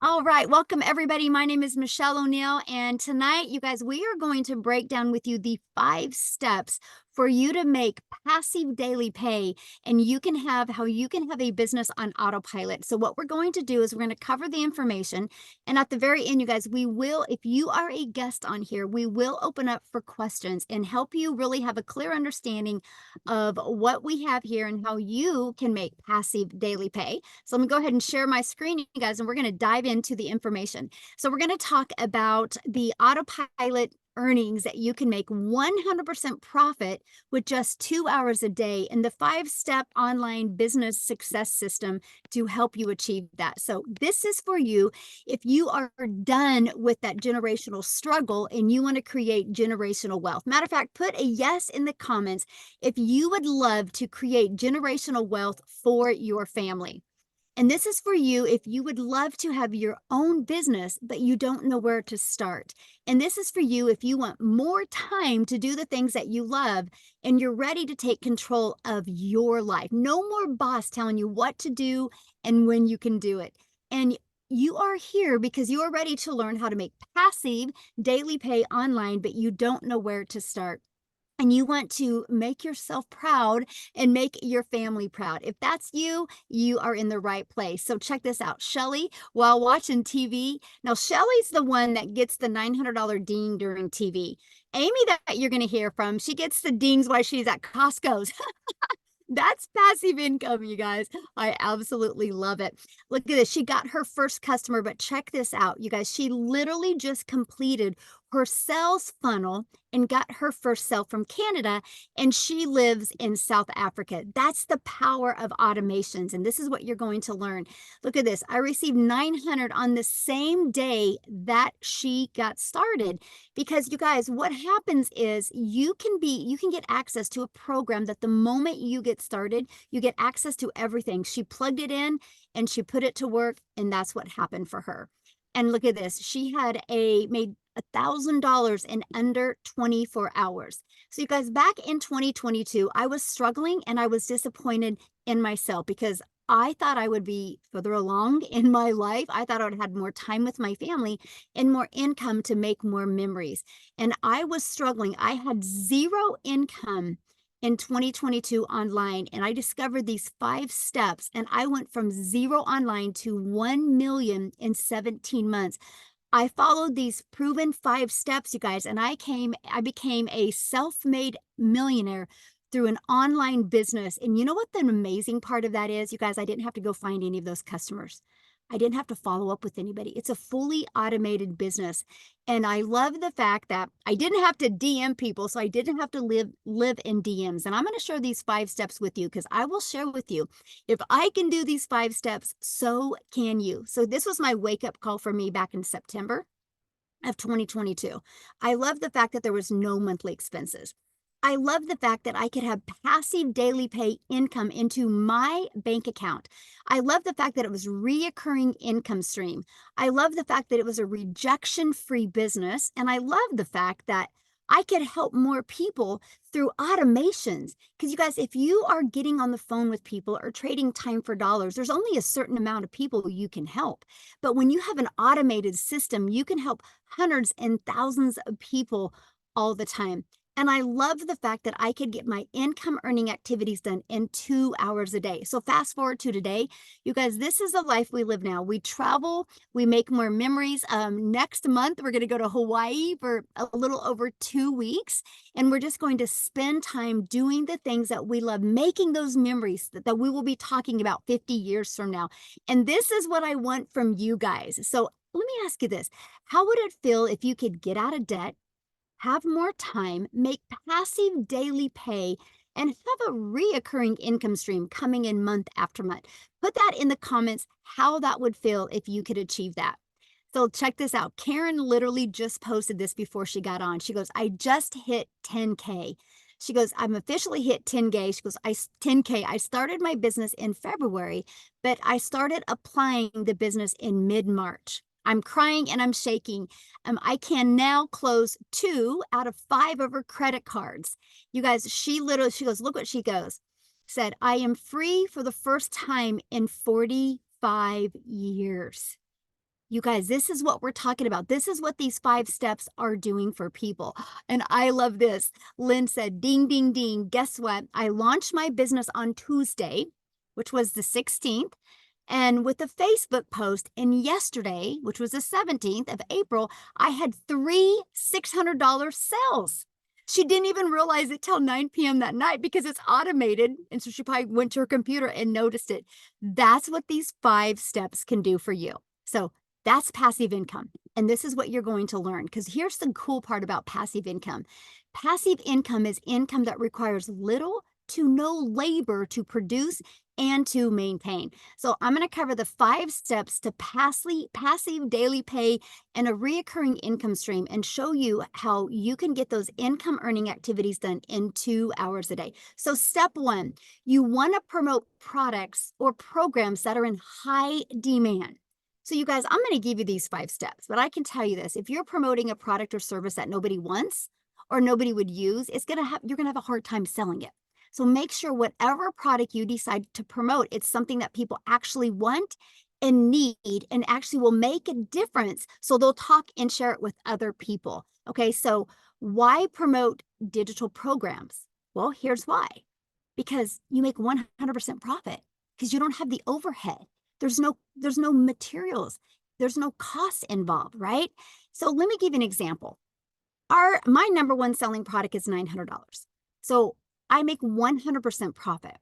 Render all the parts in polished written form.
All right, welcome everybody. My name is Michelle O'Neill, and tonight, you guys, we are going to break down with you the 5 steps for you to make passive daily pay, and how you can have a business on autopilot. So, what we're going to do is we're going to cover the information, and at the very end, you guys, we will, if you are a guest on here, we will open up for questions and help you really have a clear understanding of what we have here and how you can make passive daily pay. So I'm gonna go ahead and share my screen, you guys, and we're gonna dive into the information. So we're gonna talk about the autopilot earnings that you can make 100% profit with just 2 hours a day and the 5 step online business success system to help you achieve that. So this is for you if you are done with that generational struggle and you want to create generational wealth. Matter of fact, put a yes in the comments if you would love to create generational wealth for your family. And this is for you if you would love to have your own business, but you don't know where to start. And this is for you if you want more time to do the things that you love and you're ready to take control of your life. No more boss telling you what to do and when you can do it. And you are here because you are ready to learn how to make passive daily pay online, but you don't know where to start and you want to make yourself proud and make your family proud. If that's you, you are in the right place. So check this out. Shelly, while watching TV, now Shelly's the one that gets the $900 ding during TV. Amy, that you're going to hear from, she gets the dings while she's at Costco's. That's passive income, you guys. I absolutely love it. Look at this. She got her first customer, but check this out, you guys. She literally just completed her sales funnel and got her first sale from Canada, and she lives in South Africa. That's the power of automations, and this is what you're going to learn. Look at this. I received 900 on the same day that she got started because you guys, what happens is you can get access to a program that the moment you get started, you get access to everything. She plugged it in and she put it to work, and that's what happened for her. And look at this. She had made $1,000 in under 24 hours. So you guys, back in 2022, I was struggling and I was disappointed in myself because I thought I would be further along in my life. I thought I would have had more time with my family and more income to make more memories. And I was struggling. I had zero income in 2022 online, and I discovered these 5 steps, and I went from zero online to 1 million in 17 months. I followed these proven 5 steps, you guys, and I became a self-made millionaire through an online business. And you know what the amazing part of that is, you guys? I didn't have to go find any of those customers. I didn't have to follow up with anybody. It's a fully automated business. And I love the fact that I didn't have to DM people, so I didn't have to live in DMs. And I'm going to share these 5 steps with you because I will share with you, if I can do these 5 steps, so can you. So this was my wake-up call for me back in September of 2022. I love the fact that there was no monthly expenses. I love the fact that I could have passive daily pay income into my bank account. I love the fact that it was reoccurring income stream. I love the fact that it was a rejection-free business. And I love the fact that I could help more people through automations. Because you guys, if you are getting on the phone with people or trading time for dollars, there's only a certain amount of people you can help. But when you have an automated system, you can help hundreds and thousands of people all the time. And I love the fact that I could get my income earning activities done in 2 hours a day. So fast forward to today, you guys, this is the life we live now. We travel, we make more memories. Next month, we're going to go to Hawaii for a little over 2 weeks. And we're just going to spend time doing the things that we love, making those memories that we will be talking about 50 years from now. And this is what I want from you guys. So let me ask you this. How would it feel if you could get out of debt, have more time, make passive daily pay, and have a reoccurring income stream coming in month after month? Put that in the comments how that would feel if you could achieve that. So check this out. Karen literally just posted this before she got on. She goes, I just hit 10K. She goes, I'm officially hit 10K. She goes, 10K. I started my business in February, but I started applying the business in mid-March. I'm crying and I'm shaking. I can now close 2 out of 5 of her credit cards. You guys, she goes, look what she goes. Said, I am free for the first time in 45 years. You guys, this is what we're talking about. This is what these 5 steps are doing for people. And I love this. Lynn said, ding, ding, ding. Guess what? I launched my business on Tuesday, which was the 16th. And with a Facebook post, and yesterday, which was the 17th of April, I had 3 $600 sales. She didn't even realize it till 9 p.m. that night because it's automated. And so she probably went to her computer and noticed it. That's what these 5 steps can do for you. So that's passive income. And this is what you're going to learn, because here's the cool part about passive income. Passive income is income that requires little to no labor to produce and to maintain. So I'm going to cover the 5 steps to passive daily pay and a reoccurring income stream, and show you how you can get those income earning activities done in 2 hours a day. So step 1, you want to promote products or programs that are in high demand. So you guys, I'm going to give you these 5 steps, but I can tell you this: if you're promoting a product or service that nobody wants or nobody would use, you're going to have a hard time selling it. So make sure whatever product you decide to promote, it's something that people actually want and need and actually will make a difference. So they'll talk and share it with other people. Okay, so why promote digital programs? Well, here's why. Because you make 100% profit, because you don't have the overhead. There's no materials. There's no costs involved, right? So let me give you an example. My number one selling product is $900. So I make 100% profit.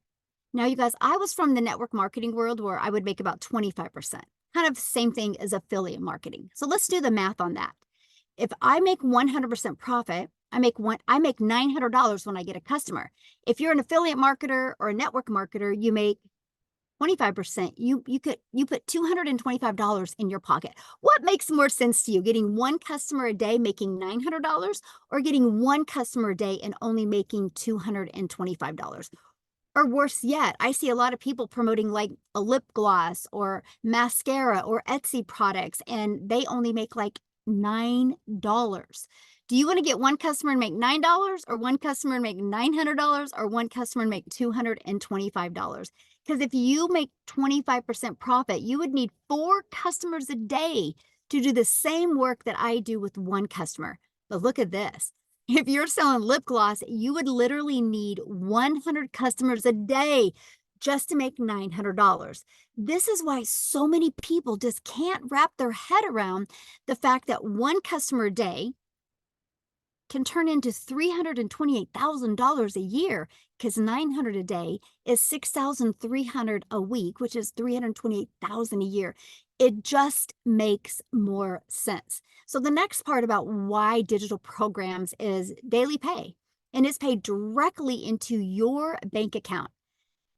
Now, you guys, I was from the network marketing world where I would make about 25%, kind of the same thing as affiliate marketing. So let's do the math on that. If I make 100% profit, I make $900 when I get a customer. If you're an affiliate marketer or a network marketer, you make 25%. You put $225 in your pocket. What makes more sense to you, getting one customer a day making $900, or getting one customer a day and only making $225? Or worse yet, I see a lot of people promoting like a lip gloss or mascara or Etsy products, and they only make like $9. Do you want to get one customer and make $9, or one customer and make $900, or one customer and make $225? Because if you make 25% profit, you would need 4 customers a day to do the same work that I do with one customer. But look at this. If you're selling lip gloss, you would literally need 100 customers a day just to make $900. This is why so many people just can't wrap their head around the fact that one customer a day can turn into $328,000 a year, because 900 a day is 6,300 a week, which is 328,000 a year. It just makes more sense. So the next part about why digital programs is daily pay, and it's paid directly into your bank account,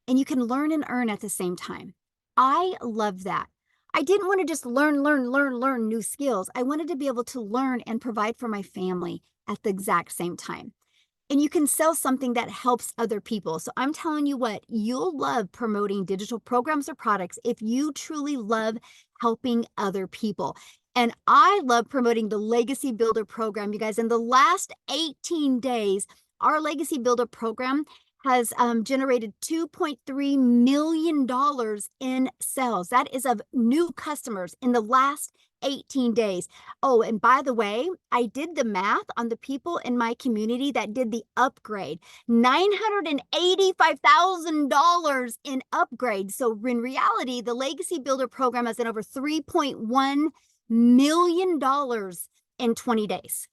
and you can learn and earn at the same time. I love that. I didn't want to just learn new skills. I wanted to be able to learn and provide for my family at the exact same time. And you can sell something that helps other people. So I'm telling you what, you'll love promoting digital programs or products if you truly love helping other people. And I love promoting the Legacy Builder program. You guys, in the last 18 days, our Legacy Builder program has generated $2.3 million in sales. That is of new customers in the last 18 days. Oh, and by the way, I did the math on the people in my community that did the upgrade. $985,000 in upgrade. So in reality, the Legacy Builder program has done over $3.1 million in 20 days.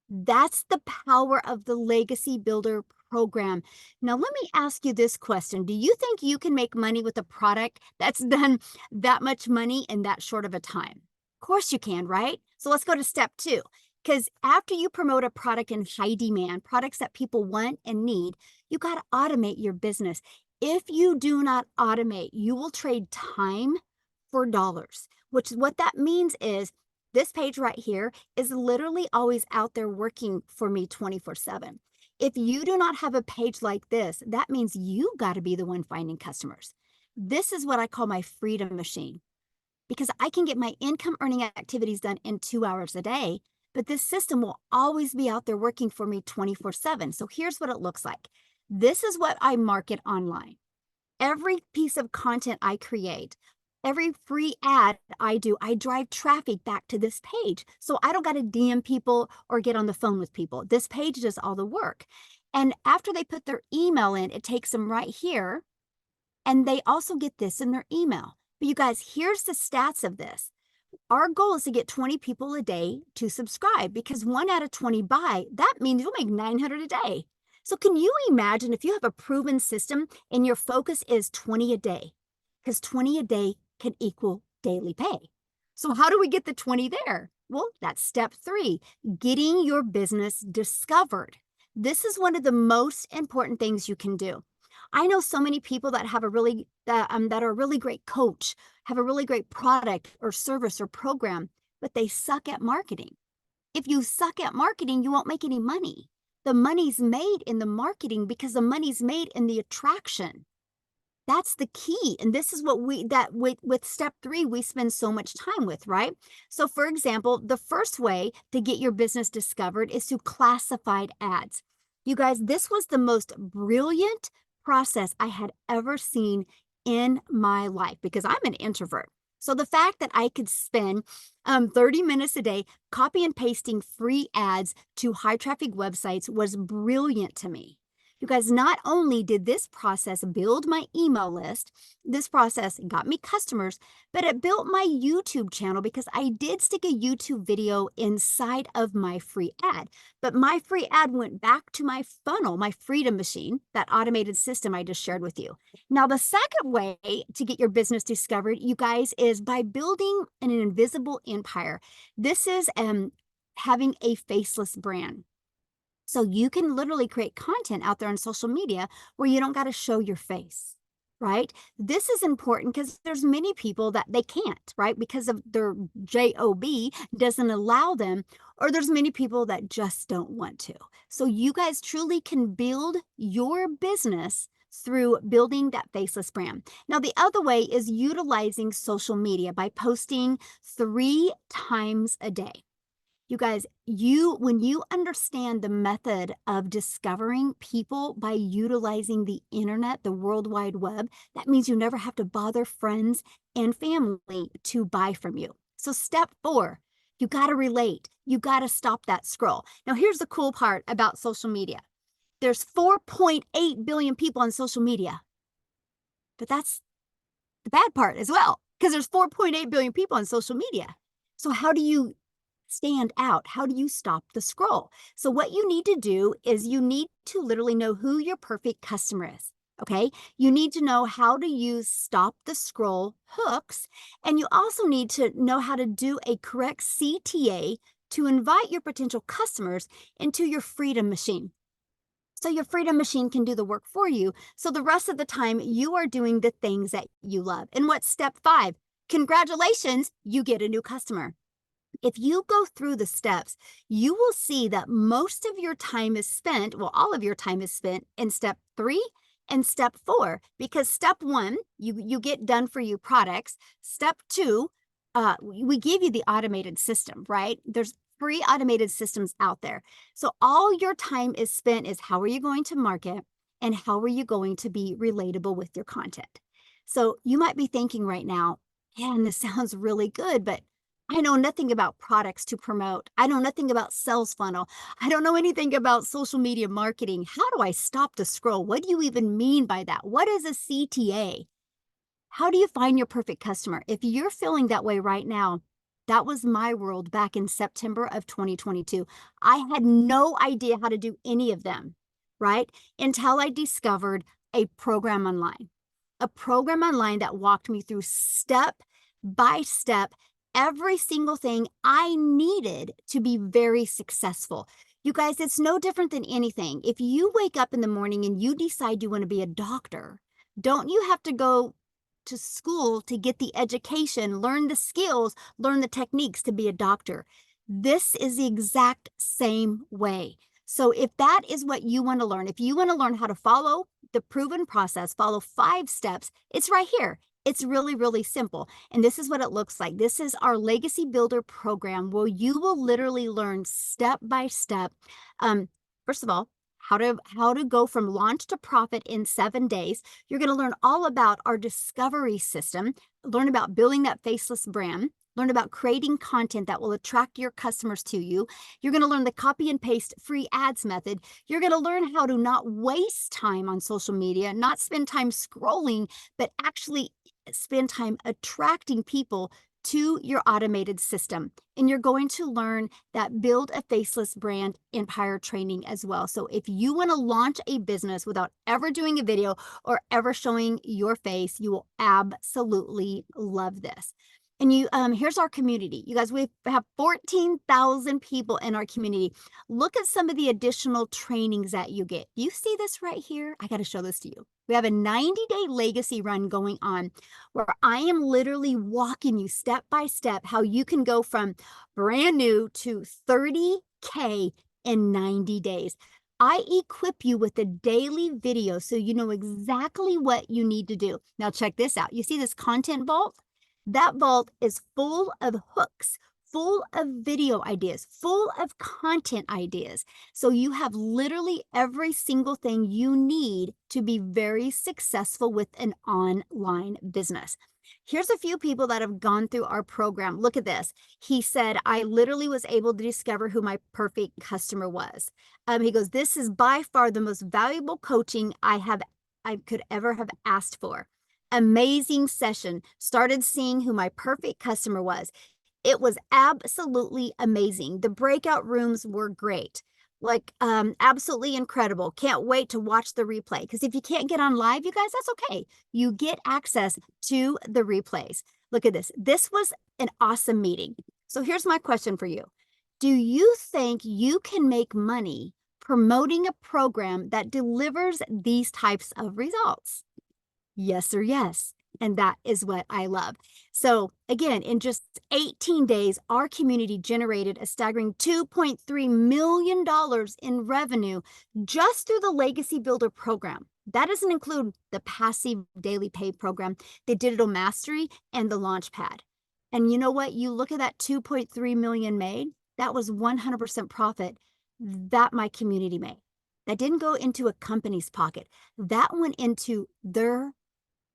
That's the power of the Legacy Builder program. Now, let me ask you this question. Do you think you can make money with a product that's done that much money in that short of a time? Of course you can, right? So let's go to step 2. Because after you promote a product in high demand, products that people want and need, you got to automate your business. If you do not automate, you will trade time for dollars, which what that means is this page right here is literally always out there working for me 24/7. If you do not have a page like this, that means you got to be the one finding customers. This is what I call my freedom machine, because I can get my income earning activities done in 2 hours a day, but this system will always be out there working for me 24/7. So here's what it looks like. This is what I market online. Every piece of content I create Every free ad I do, I drive traffic back to this page. So I don't got to DM people or get on the phone with people. This page does all the work. And after they put their email in, it takes them right here. And they also get this in their email. But you guys, here's the stats of this. Our goal is to get 20 people a day to subscribe, because 1 out of 20 buy. That means you'll make 900 a day. So can you imagine if you have a proven system and your focus is 20 a day? Because 20 a day can equal daily pay. So how do we get the 20 there? Well, that's step 3, getting your business discovered. This is one of the most important things you can do. I know so many people that have that are a really great coach, have a really great product or service or program, but they suck at marketing. If you suck at marketing, you won't make any money. The money's made in the marketing because the money's made in the attraction. That's the key. And this is what with step 3, we spend so much time with, right? So for example, the first way to get your business discovered is through classified ads. You guys, this was the most brilliant process I had ever seen in my life, because I'm an introvert. So the fact that I could spend 30 minutes a day copy and pasting free ads to high traffic websites was brilliant to me. You guys, not only did this process build my email list, this process got me customers, but it built my YouTube channel, because I did stick a YouTube video inside of my free ad. But my free ad went back to my funnel, my Freedom Machine, that automated system I just shared with you. Now, the second way to get your business discovered, you guys, is by building an invisible empire. This is having a faceless brand. So you can literally create content out there on social media where you don't got to show your face, right? This is important because there's many people that they can't, right? Because of their job doesn't allow them, or there's many people that just don't want to. So you guys truly can build your business through building that faceless brand. Now, the other way is utilizing social media by posting 3 times a day. You guys, when you understand the method of discovering people by utilizing the internet, the World Wide Web, that means you never have to bother friends and family to buy from you. So step 4, you got to relate. You got to stop that scroll. Now, here's the cool part about social media. There's 4.8 billion people on social media, but that's the bad part as well, because there's 4.8 billion people on social media. So how do you stand out? How do you stop the scroll? So what you need to do is you need to literally know who your perfect customer is. Okay. You need to know how to use stop the scroll hooks. And you also need to know how to do a correct CTA to invite your potential customers into your Freedom Machine. So your Freedom Machine can do the work for you. So the rest of the time you are doing the things that you love. And what's step 5? Congratulations, you get a new customer. If you go through the steps, you will see that most of your time is spent, well, all of your time is spent in step 3 and step 4, because step 1, you get done for you products. Step 2, we give you the automated system, right? There's free automated systems out there. So all your time is spent is how are you going to market and how are you going to be relatable with your content? So you might be thinking right now, man, this sounds really good, but I know nothing about products to promote. I know nothing about sales funnel. I don't know anything about social media marketing. How do I stop the scroll? What do you even mean by that? What is a CTA? How do you find your perfect customer? If you're feeling that way right now, that was my world back in September of 2022. I had no idea how to do any of them, right? Until I discovered a program online that walked me through step by step every single thing I needed to be very successful. You guys, it's no different than anything. If you wake up in the morning and you decide you want to be a doctor, don't you have to go to school to get the education, learn the skills, learn the techniques to be a doctor? This is the exact same way. So if that is what you want to learn, if you want to learn how to follow the proven process, follow 5 steps, it's right here. It's really, really simple. And this is what it looks like. This is our Legacy Builder program where you will literally learn step by step. First of all, how to go from launch to profit in 7 days. You're going to learn all about our discovery system, learn about building that faceless brand, learn about creating content that will attract your customers to you. You're going to learn the copy and paste free ads method. You're going to learn how to not waste time on social media, not spend time scrolling, but actually spend time attracting people to your automated system. And you're going to learn that build a faceless brand empire training as well. So if you want to launch a business without ever doing a video or ever showing your face, you will absolutely love this. And here's our community. You guys, we have 14,000 people in our community. Look at some of the additional trainings that you get. You see this right here? I got to show this to you. We have a 90-day legacy run going on where I am literally walking you step by step how you can go from brand new to 30K in 90 days. I equip you with a daily video so you know exactly what you need to do. Now check this out. You see this content vault? That vault is full of hooks, full of video ideas, full of content ideas. So you have literally every single thing you need to be very successful with an online business. Here's a few people that have gone through our program. Look at this. He said, I literally was able to discover who my perfect customer was. He goes, this is by far the most valuable coaching I could ever have asked for. Amazing session. Started seeing who my perfect customer was. It was absolutely amazing. The breakout rooms were great. Like, absolutely incredible. Can't wait to watch the replay. Because if you can't get on live, you guys, that's okay. You get access to the replays. Look at this. This was an awesome meeting. So here's my question for you. Do you think you can make money promoting a program that delivers these types of results? Yes or yes. And that is what I love. So again, in just 18 days, our community generated a staggering $2.3 million in revenue just through the Legacy Builder program. That doesn't include the passive daily pay program, the digital mastery, and the Launchpad. And you know what? You look at that 2.3 million made, that was 100% profit that my community made. That didn't go into a company's pocket. That went into their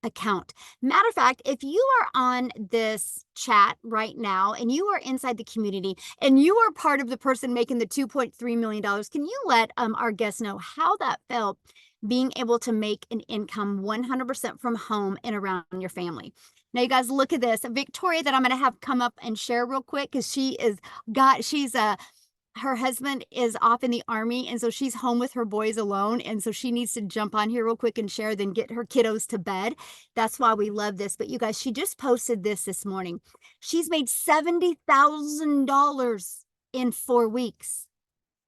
account. Matter of fact, if you are on this chat right now and you are inside the community and you are part of the person making the $2.3 million, can you let our guests know how that felt being able to make an income 100% from home and around your family? Now, you guys, look at this. Victoria that I'm going to have come up and share real quick because her husband is off in the Army, and so she's home with her boys alone, and so she needs to jump on here real quick and share, then get her kiddos to bed. That's why we love this. But you guys, she just posted this morning. She's made $70,000 in 4 weeks.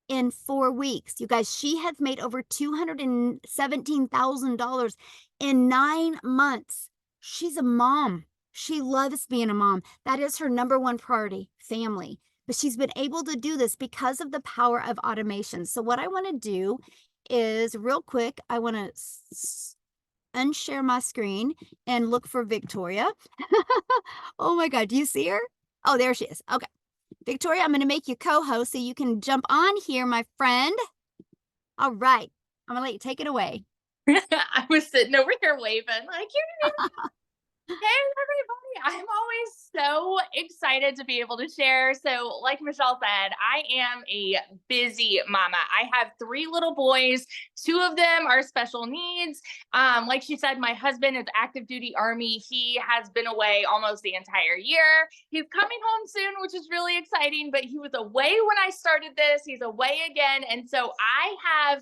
In 4 weeks. You guys, she has made over $217,000 in 9 months. She's a mom. She loves being a mom. That is her number one priority, family. But she's been able to do this because of the power of automation. So what I want to do is real quick, I want to unshare my screen and look for Victoria. Oh my God, do you see her? Oh, there she is. Okay. Victoria, I'm going to make you co-host so you can jump on here, my friend. All right. I'm going to let you take it away. I was sitting over here waving like, hey, everybody. I'm always so excited to be able to share. So like Michelle said, I am a busy mama. I have 3 little boys. 2 of them are special needs. Like she said, my husband is active duty Army. He has been away almost the entire year. He's coming home soon, which is really exciting, but he was away when I started this. He's away again. And so I have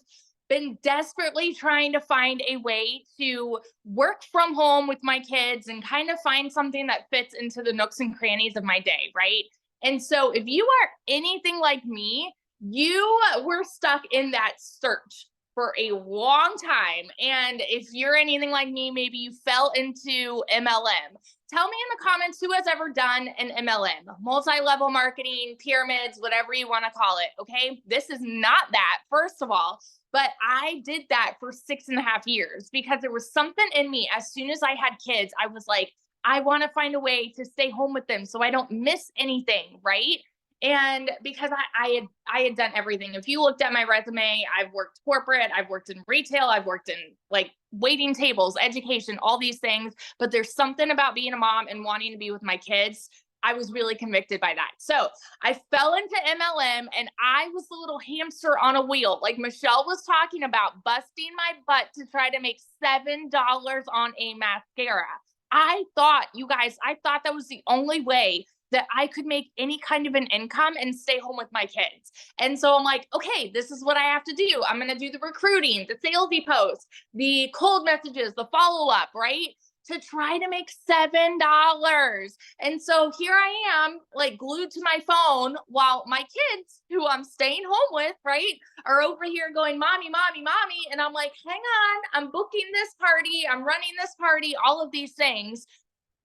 been desperately trying to find a way to work from home with my kids and kind of find something that fits into the nooks and crannies of my day, right? And so if you are anything like me, you were stuck in that search for a long time. And if you're anything like me, maybe you fell into MLM. Tell me in the comments who has ever done an MLM, multi-level marketing, pyramids, whatever you want to call it. Okay. This is not that, first of all. But I did that for 6.5 years because there was something in me. As soon as I had kids, I was like, I want to find a way to stay home with them so I don't miss anything, right? And because I had done everything. If you looked at my resume, I've worked corporate, I've worked in retail, I've worked in like waiting tables, education, all these things. But there's something about being a mom and wanting to be with my kids. I was really convicted by that. So I fell into MLM and I was the little hamster on a wheel. Like Michelle was talking about, busting my butt to try to make $7 on a mascara. I thought, you guys, I thought that was the only way that I could make any kind of an income and stay home with my kids. And so I'm like, okay, this is what I have to do. I'm going to do the recruiting, the salesy posts, the cold messages, the follow up, right? To try to make $7. And so here I am, like glued to my phone while my kids, who I'm staying home with, right, are over here going, mommy, mommy, mommy. And I'm like, hang on, I'm booking this party, I'm running this party, all of these things.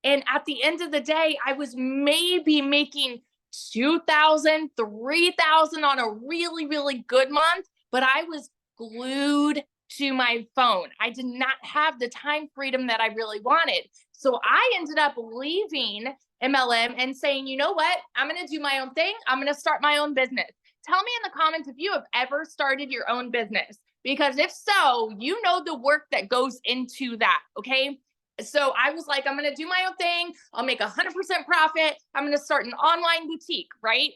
And at the end of the day, I was maybe making 2,000, 3,000 on a really, really good month, but I was glued to my phone. I did not have the time freedom that I really wanted. So I ended up leaving MLM and saying, you know what? I'm going to do my own thing. I'm going to start my own business. Tell me in the comments if you have ever started your own business, because if so, you know the work that goes into that. Okay. So I was like, I'm going to do my own thing. I'll make 100% profit. I'm going to start an online boutique, right?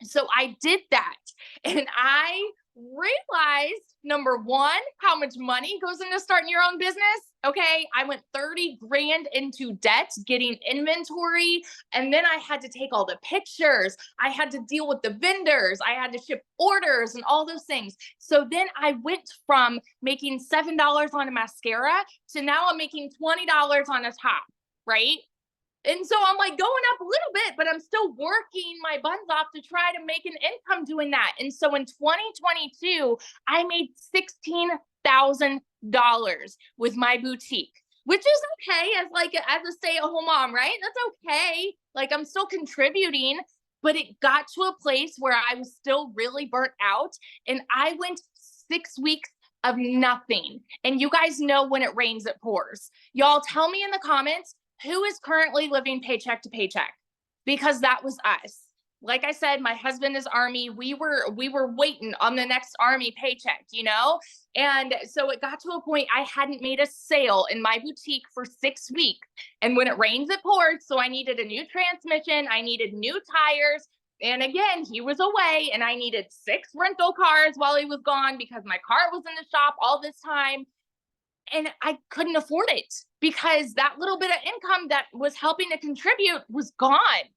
So I did that. And I realized, number one, how much money goes into starting your own business. Okay. I went 30 grand into debt getting inventory. And then I had to take all the pictures. I had to deal with the vendors. I had to ship orders and all those things. So then I went from making $7 on a mascara to now I'm making $20 on a top, right? And so I'm like going up a little bit, but I'm still working my buns off to try to make an income doing that. And so in 2022, I made $16,000 with my boutique, which is okay as a stay-at-home mom, right? That's okay. Like I'm still contributing, but it got to a place where I was still really burnt out. And I went 6 weeks of nothing. And you guys know when it rains, it pours. Y'all tell me in the comments, who is currently living paycheck to paycheck? Because that was us. Like I said, my husband is Army. We were waiting on the next Army paycheck, you know? And so it got to a point I hadn't made a sale in my boutique for 6 weeks. And when it rains, it pours. So I needed a new transmission. I needed new tires. And again, he was away and I needed 6 rental cars while he was gone because my car was in the shop all this time. And I couldn't afford it because that little bit of income that was helping to contribute was gone.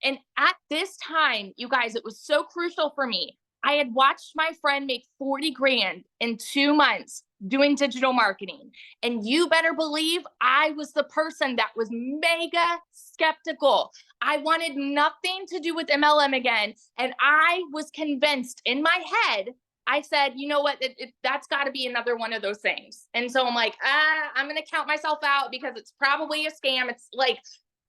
And at this time, you guys, it was so crucial for me. I had watched my friend make 40 grand in 2 months doing digital marketing. And you better believe I was the person that was mega skeptical. I wanted nothing to do with MLM again. And I was convinced in my head, I said, you know what, that's got to be another one of those things. And so I'm like, I'm going to count myself out because it's probably a scam. It's like,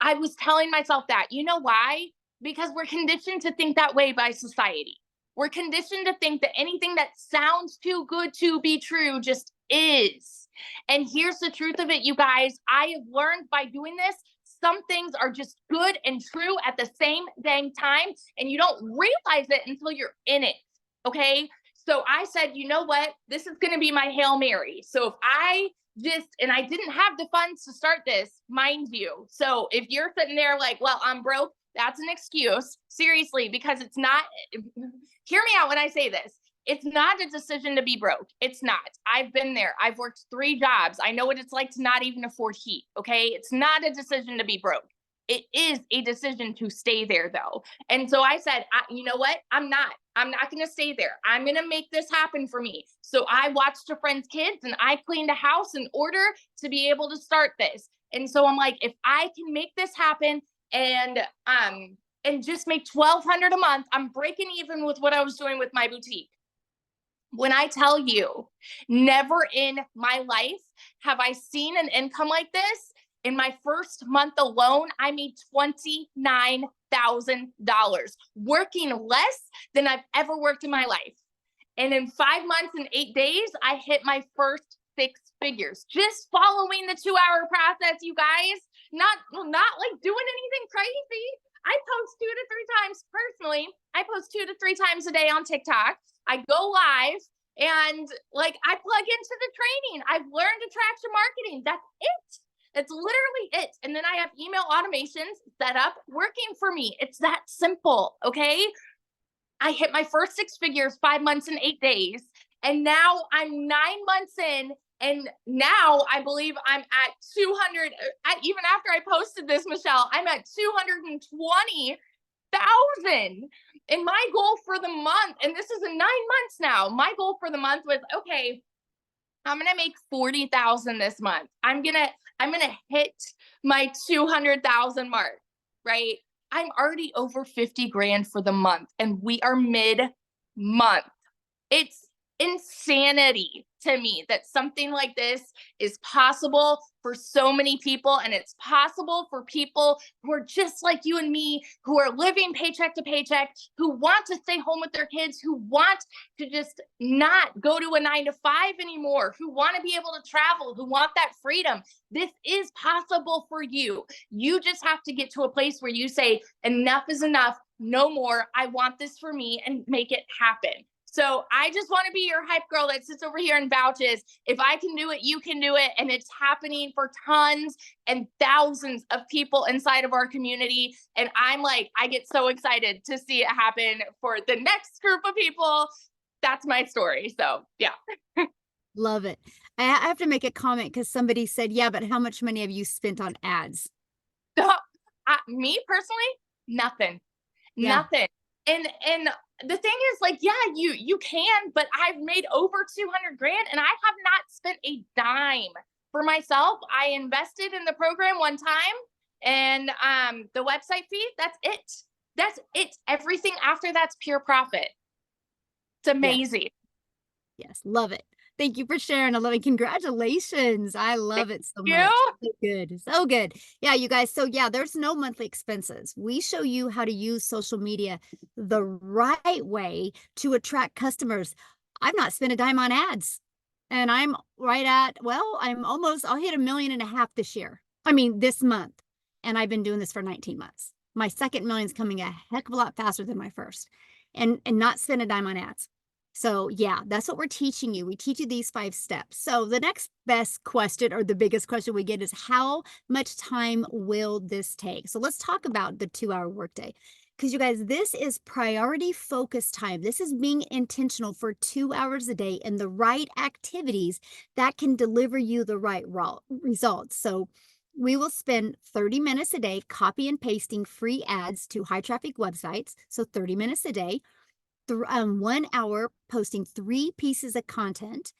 I was telling myself that. You know why? Because we're conditioned to think that way by society. We're conditioned to think that anything that sounds too good to be true just is. And here's the truth of it, you guys. I have learned by doing this, some things are just good and true at the same dang time. And you don't realize it until you're in it. Okay. So I said, you know what? This is going to be my Hail Mary. So if I and I didn't have the funds to start this, mind you. So if you're sitting there like, well, I'm broke, that's an excuse. Seriously, because it's not, hear me out when I say this. It's not a decision to be broke. It's not. I've been there. I've worked 3 jobs. I know what it's like to not even afford heat. Okay. It's not a decision to be broke. It is a decision to stay there though. And so I said, you know what? I'm not going to stay there. I'm going to make this happen for me. So I watched a friend's kids and I cleaned a house in order to be able to start this. And so I'm like, if I can make this happen and just make $1,200 a month, I'm breaking even with what I was doing with my boutique. When I tell you, never in my life have I seen an income like this. In my first month alone, I made $29,000, working less than I've ever worked in my life. And in 5 months and 8 days, I hit my first 6 figures, just following the 2-hour process, you guys. Not like doing anything crazy. I post 2 to 3 times personally. I post 2 to 3 times a day on TikTok. I go live And like I plug into the training. I've learned attraction marketing. That's it. That's literally it. And then I have email automations set up working for me. It's that simple. Okay. I hit my first six figures 5 months and 8 days. And now I'm 9 months in. And now I believe I'm at 200. Even after I posted this, Michelle, I'm at 220,000. And my goal for the month, and this is in 9 months now, my goal for the month was, okay, I'm gonna make 40,000 this month. I'm gonna hit my 200,000 mark, right? I'm already over 50 grand for the month, and we are mid-month. It's insanity to me that something like this is possible for so many people, and it's possible for people who are just like you and me, who are living paycheck to paycheck, who want to stay home with their kids, who want to just not go to a 9 to 5 anymore, who want to be able to travel, who want that freedom. This is possible for you. You just have to get to a place where you say, enough is enough, no more. I want this for me, and make it happen. So I just want to be your hype girl that sits over here and vouches. If I can do it, you can do it. And it's happening for tons and thousands of people inside of our community. And I'm like, I get so excited to see it happen for the next group of people. That's my story. So yeah. Love it. I have to make a comment because somebody said, yeah, but how much money have you spent on ads? Me personally, nothing. Yeah. Nothing. And the thing is, like, yeah, you can, but I've made over 200 grand and I have not spent a dime for myself. I invested in the program one time, and the website fee, that's it. That's it. Everything after that's pure profit. It's amazing. Yes. Love it. Thank you for sharing. I love it. Congratulations. I love it so You? much. So good. So good. Yeah, you guys. So yeah, there's no monthly expenses. We show you how to use social media the right way to attract customers. I've not spent a dime on ads. And I'm right at, well, I'll hit 1.5 million this year. I mean, this month. And I've been doing this for 19 months. My second million is coming a heck of a lot faster than my first. And not spend a dime on ads. So yeah, that's what we're teaching you. We teach you these 5 steps. So the next best question, or the biggest question we get, is how much time will this take? So let's talk about the 2-hour workday. Because you guys, this is priority focus time. This is being intentional for 2 hours a day in the right activities that can deliver you the right results. So we will spend 30 minutes a day copy and pasting free ads to high traffic websites. So 30 minutes a day. 1 hour posting 3 pieces of content,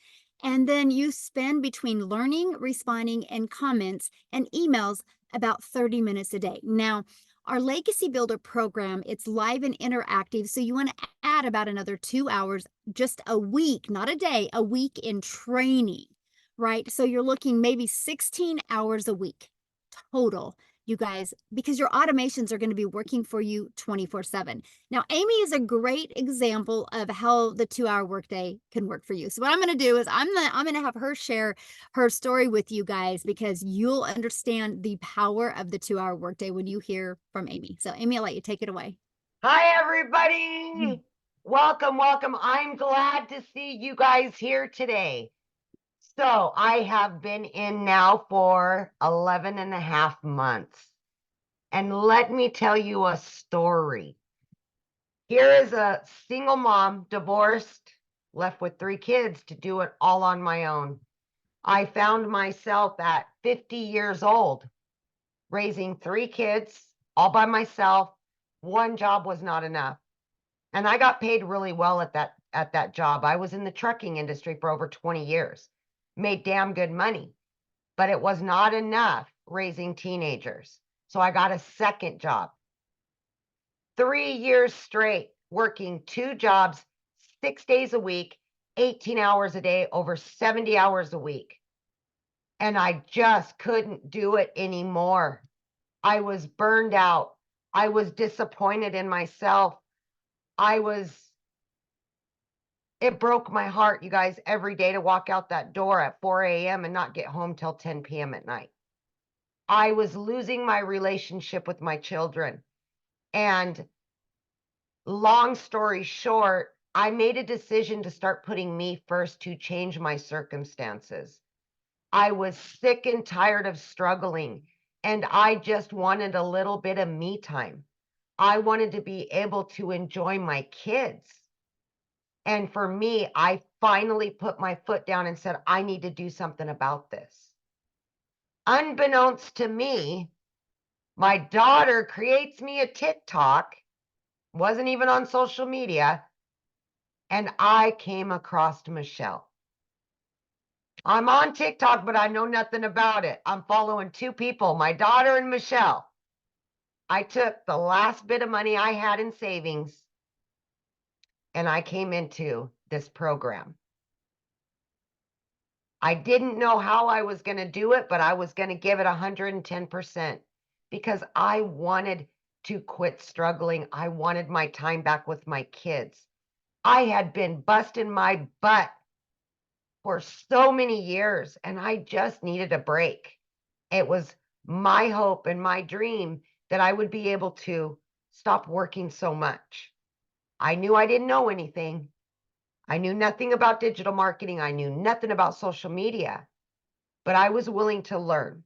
and then you spend between learning, responding, and comments and emails about 30 minutes a day. Now, our Legacy Builder program, it's live and interactive, so you want to add about another 2 hours, just a week, not a day, a week in training, right? So you're looking maybe 16 hours a week total, you guys, because your automations are going to be working for you 24/7. Now, Amy is a great example of how the 2-hour workday can work for you. So what I'm going to do is I'm going to have her share her story with you guys, because you'll understand the power of the 2-hour workday when you hear from Amy. So Amy, I'll let you take it away. Hi, everybody. Welcome, welcome. I'm glad to see you guys here today. So I have been in now for 11 and a half months. And let me tell you a story. Here is a single mom, divorced, left with 3 kids to do it all on my own. I found myself at 50 years old, raising 3 kids all by myself. One job was not enough. And I got paid really well at that job. I was in the trucking industry for over 20 years, made damn good money, but it was not enough raising teenagers. So I got a second job. 3 years straight, working 2 jobs, 6 days a week, 18 hours a day, over 70 hours a week. And I just couldn't do it anymore. I was burned out. I was disappointed in myself. It broke my heart, you guys, every day to walk out that door at 4 a.m. and not get home till 10 p.m. at night. I was losing my relationship with my children. And long story short, I made a decision to start putting me first to change my circumstances. I was sick and tired of struggling, and I just wanted a little bit of me time. I wanted to be able to enjoy my kids. And for me, I finally put my foot down and said, I need to do something about this. Unbeknownst to me, my daughter creates me a TikTok, wasn't even on social media, and I came across Michelle. I'm on TikTok, but I know nothing about it. I'm following two people, my daughter and Michelle. I took the last bit of money I had in savings and I came into this program. I didn't know how I was going to do it, but I was going to give it 110% because I wanted to quit struggling. I wanted my time back with my kids. I had been busting my butt for so many years and I just needed a break. It was my hope and my dream that I would be able to stop working so much. I knew I didn't know anything. I knew nothing about digital marketing. I knew nothing about social media, but I was willing to learn.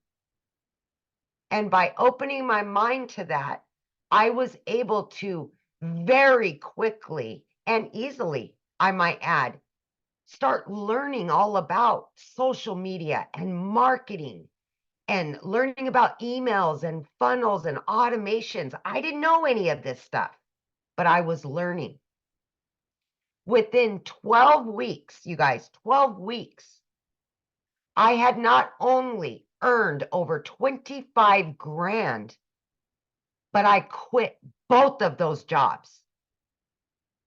And by opening my mind to that, I was able to very quickly and easily, I might add, start learning all about social media and marketing and learning about emails and funnels and automations. I didn't know any of this stuff, but I was learning. Within 12 weeks, you guys, 12 weeks, I had not only earned over 25 grand, but I quit both of those jobs.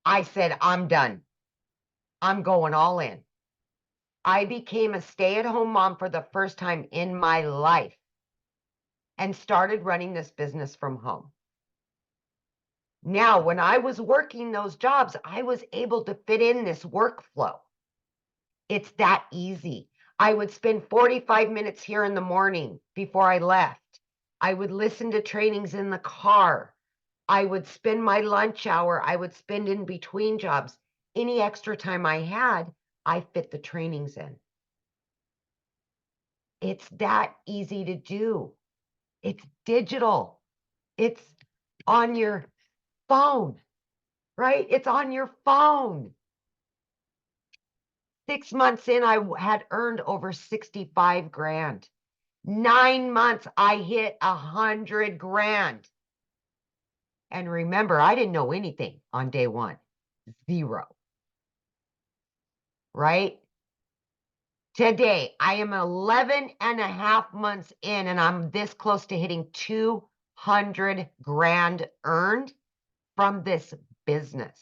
I said, I'm done. I'm going all in. I became a stay-at-home mom for the first time in my life and started running this business from home. Now, when I was working those jobs, I was able to fit in this workflow. It's that easy. I would spend 45 minutes here in the morning before I left. I would listen to trainings in the car. I would spend my lunch hour. I would spend in between jobs. Any extra time I had, I fit the trainings in. It's that easy to do. It's digital. It's on your phone, right? It's on your phone. 6 months in, I had earned over 65 grand. 9 months, I hit 100 grand. And remember, I didn't know anything on day one. Zero. Right? Today, I am 11 and a half months in, and I'm this close to hitting 200 grand earned from this business.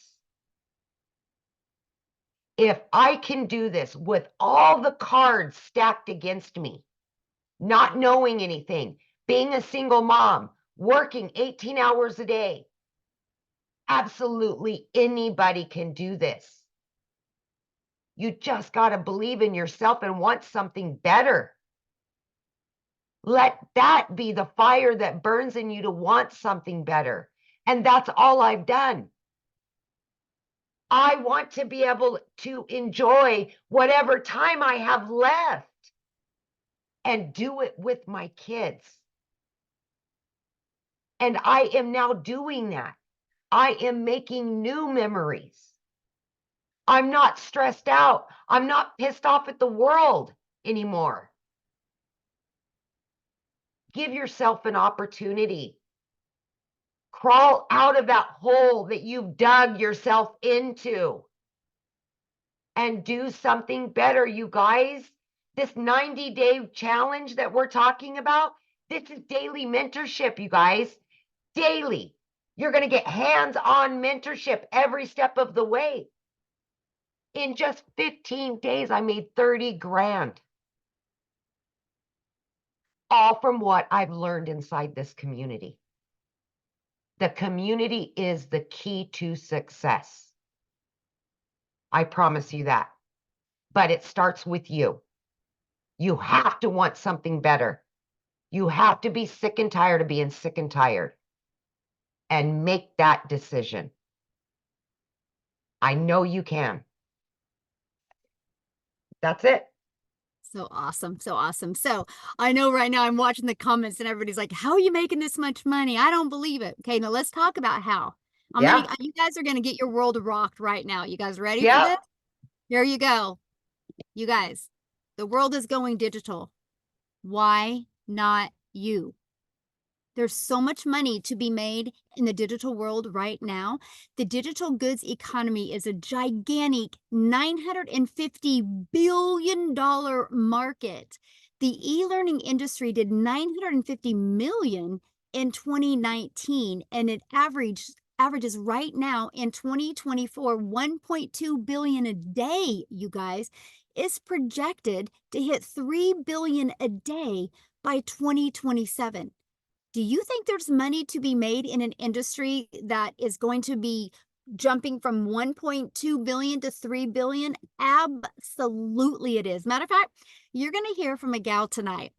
If I can do this with all the cards stacked against me, not knowing anything, being a single mom, working 18 hours a day, absolutely anybody can do this. You just got to believe in yourself and want something better. Let that be the fire that burns in you to want something better. And that's all I've done. I want to be able to enjoy whatever time I have left and do it with my kids. And I am now doing that. I am making new memories. I'm not stressed out. I'm not pissed off at the world anymore. Give yourself an opportunity. Crawl out of that hole that you've dug yourself into and do something better, you guys. This 90-day challenge that we're talking about, this is daily mentorship, you guys. Daily. You're going to get hands-on mentorship every step of the way. In just 15 days, I made 30 grand. All from what I've learned inside this community. The community is the key to success. I promise you that. But it starts with you. You have to want something better. You have to be sick and tired of being sick and tired and make that decision. I know you can. That's it. So awesome. So awesome. So I know right now I'm watching the comments and everybody's like, how are you making this much money? I don't believe it. Okay, now let's talk about how. Yeah. You guys are gonna get your world rocked right now. You guys ready for Yep. this? Here you go. You guys, the world is going digital. Why not you? There's so much money to be made in the digital world right now. The digital goods economy is a gigantic $950 billion market. The e-learning industry did $950 million in 2019, and it averages right now in 2024 $1.2 billion a day, you guys. Is projected to hit $3 billion a day by 2027. Do you think there's money to be made in an industry that is going to be jumping from 1.2 billion to 3 billion? Absolutely it is. Matter of fact, you're going to hear from a gal tonight.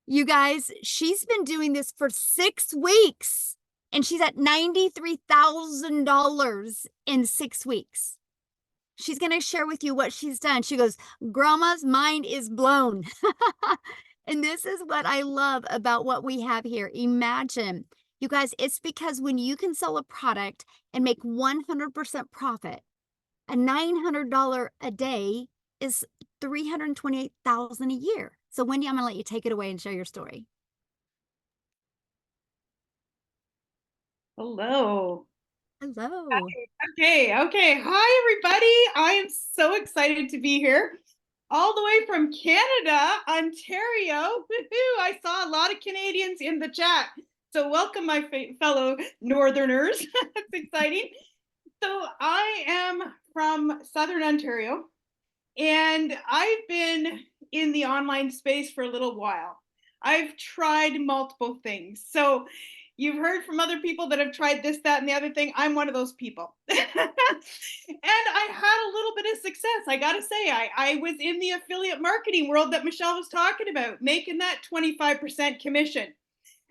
You guys, she's been doing this for 6 weeks and she's at $93,000 in 6 weeks. She's going to share with you what she's done. She goes, Grandma's mind is blown. And this is what I love about what we have here. Imagine, you guys, it's because when you can sell a product and make 100% profit, a $900 a day is $328,000 a year. So Wendy, I'm going to let you take it away and share your story. Hello. Hello. Okay. Hi, everybody. I am so excited to be here. All the way from Canada, Ontario. Woohoo! I saw a lot of Canadians in the chat. So welcome, my fellow Northerners. That's exciting. So I am from Southern Ontario, and I've been in the online space for a little while. I've tried multiple things. So you've heard from other people that have tried this, that, and the other thing. I'm one of those people. And I had a little bit of success. I got to say, I was in the affiliate marketing world that Michelle was talking about, making that 25% commission.